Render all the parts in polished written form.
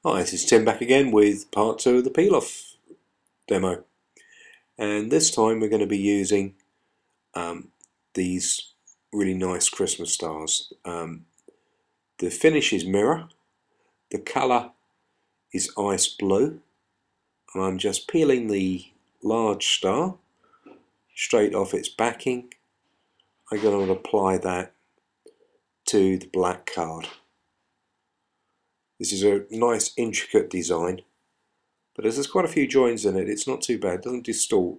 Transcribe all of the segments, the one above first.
Hi, this is Tim back again with part 2 of the peel-off demo, and this time we're going to be using these really nice Christmas stars. The finish is mirror, the colour is ice blue, and I'm just peeling the large star straight off its backing. I'm going to apply that to the black card. This is a nice intricate design, but as there's quite a few joins in it, it's not too bad. It doesn't distort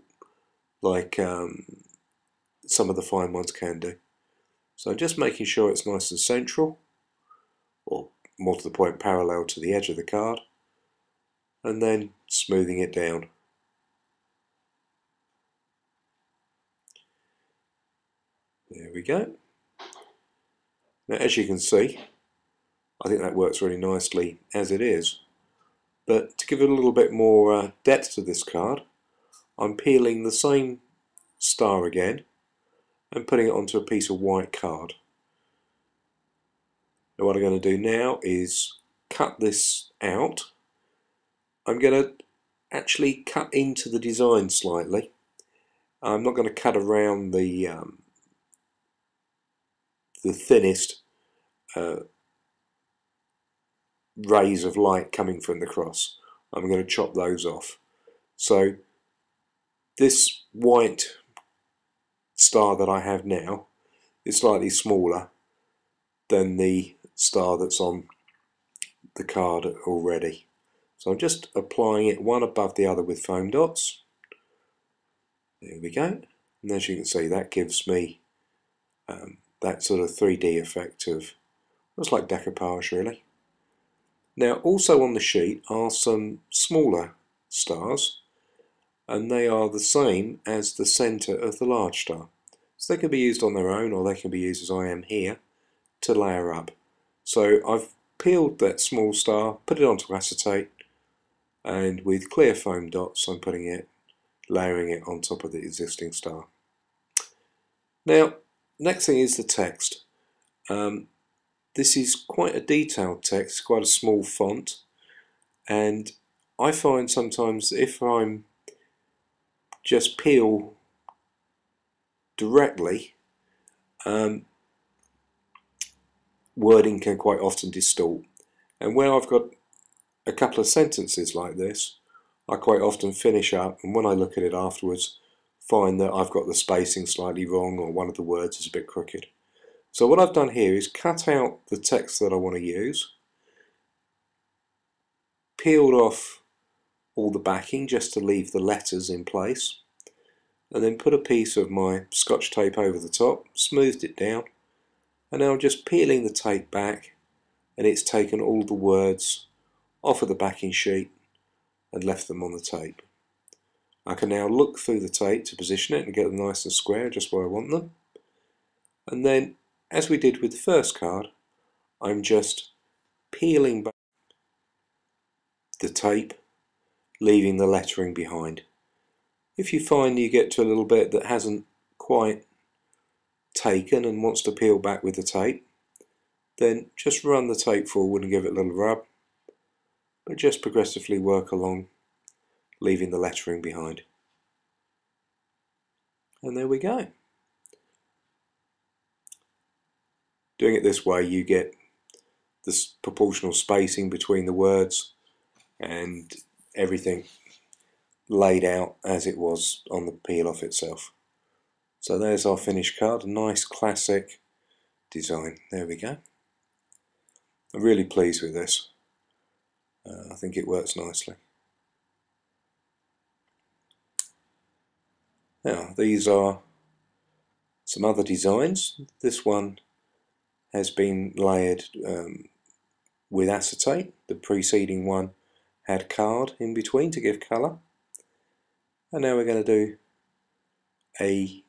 like some of the fine ones can do. So just making sure it's nice and central, or more to the point parallel to the edge of the card, and then smoothing it down. There we go. Now as you can see, I think that works really nicely as it is, but to give it a little bit more depth to this card, I'm peeling the same star again and putting it onto a piece of white card. Now what I'm going to do now is cut this out. I'm going to actually cut into the design slightly. I'm not going to cut around the thinnest rays of light coming from the cross. I'm going to chop those off. So this white star that I have now is slightly smaller than the star that's on the card already. So I'm just applying it one above the other with foam dots. There we go. And as you can see, that gives me that sort of 3D effect of, looks like decoupage really. Now also on the sheet are some smaller stars, and they are the same as the centre of the large star. So they can be used on their own, or they can be used as I am here to layer up. So I've peeled that small star, put it onto acetate, and with clear foam dots I'm putting it, layering it on top of the existing star. Now next thing is the text. This is quite a detailed text, quite a small font, and I find sometimes if I'm just peel directly, wording can quite often distort. And when I've got a couple of sentences like this, I quite often finish up, and when I look at it afterwards, find that I've got the spacing slightly wrong, or one of the words is a bit crooked. So what I've done here is cut out the text that I want to use, peeled off all the backing just to leave the letters in place, and then put a piece of my Scotch tape over the top, smoothed it down, and now I'm just peeling the tape back, and it's taken all the words off of the backing sheet and left them on the tape. I can now look through the tape to position it and get them nice and square just where I want them. And then, as we did with the first card, I'm just peeling back the tape, leaving the lettering behind. If you find you get to a little bit that hasn't quite taken and wants to peel back with the tape, then just run the tape forward and give it a little rub, but just progressively work along, leaving the lettering behind. And there we go. Doing it this way, you get this proportional spacing between the words and everything laid out as it was on the peel off itself. So there's our finished card, a nice classic design. There we go. I'm really pleased with this. I think it works nicely. Now these are some other designs. This one has been layered with acetate. The preceding one had card in between to give colour. And now we're going to do a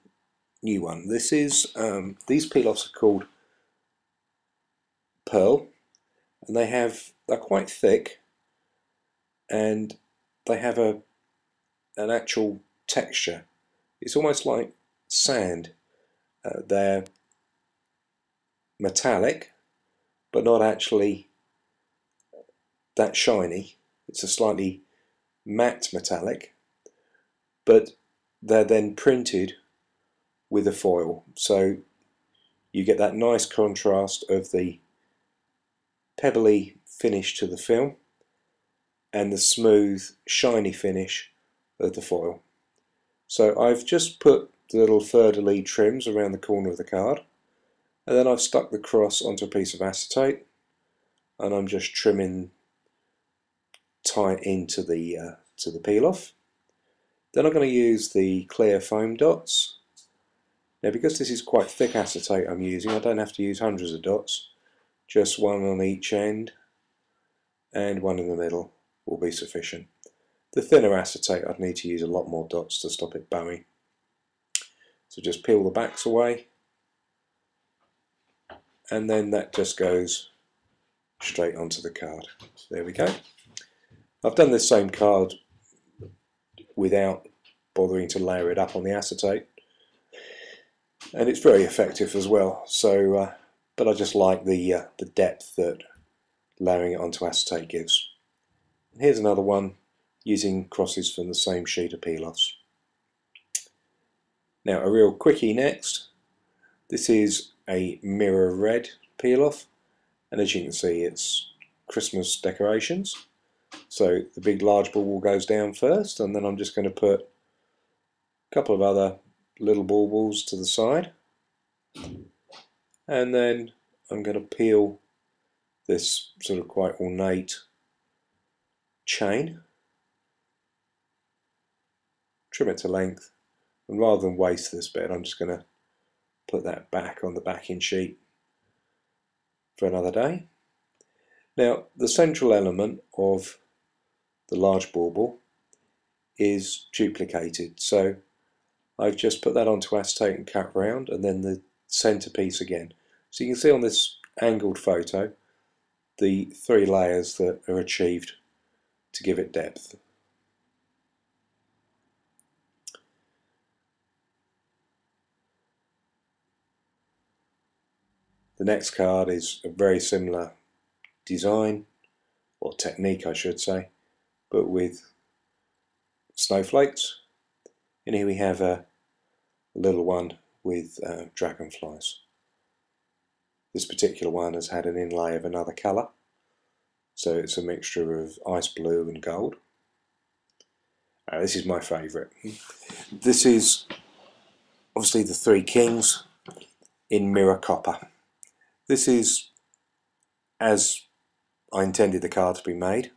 new one. This is these peel-offs are called Pearl, and they're quite thick, and they have an actual texture. It's almost like sand. They're metallic, but not actually that shiny. It's a slightly matte metallic, but they're then printed with a foil, so you get that nice contrast of the pebbly finish to the film and the smooth shiny finish of the foil. So I've just put the little fleur-de-lis trims around the corner of the card, and then I've stuck the cross onto a piece of acetate, and I'm just trimming tight into the peel off. Then I'm going to use the clear foam dots. Now, because this is quite thick acetate I'm using, I don't have to use hundreds of dots, just one on each end and one in the middle will be sufficient. The thinner acetate I'd need to use a lot more dots to stop it bowing. So just peel the backs away, and then that just goes straight onto the card. There we go. I've done this same card without bothering to layer it up on the acetate, and it's very effective as well. So, but I just like the depth that layering it onto acetate gives. And here's another one using crosses from the same sheet of peel-offs. Now a real quickie next. This is a mirror red peel-off, and as you can see it's Christmas decorations. So the big large bauble goes down first, and then I'm just going to put a couple of other little baubles to the side, and then I'm going to peel this sort of quite ornate chain, trim it to length, and rather than waste this bit I'm just going to put that back on the backing sheet for another day. Now the central element of the large bauble is duplicated, so I've just put that onto acetate and cut round, and then the centerpiece again. So you can see on this angled photo the 3 layers that are achieved to give it depth. The next card is a very similar design, or technique I should say, but with snowflakes. And here we have a little one with dragonflies. This particular one has had an inlay of another colour, so it's a mixture of ice blue and gold. This is my favourite. This is obviously the 3 kings in mirror copper. This is as I intended the card to be made,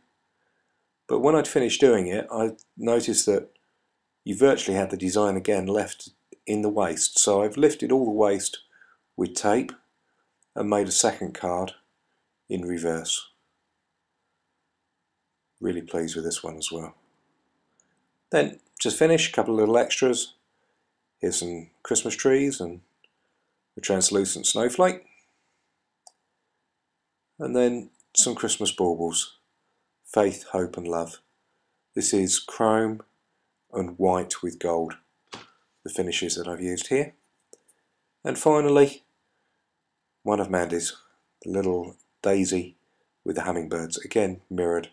but when I'd finished doing it I noticed that you virtually had the design again left in the waist, so I've lifted all the waist with tape and made a second card in reverse. Really pleased with this one as well. Then just finish, a couple of little extras. Here's some Christmas trees and a translucent snowflake, and then some Christmas baubles, faith, hope and love. This is chrome and white with gold, the finishes that I've used here. And finally one of Mandy's, the little daisy with the hummingbirds, again mirrored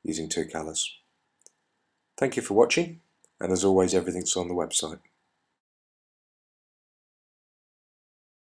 using 2 colours. Thank you for watching, and as always everything's on the website.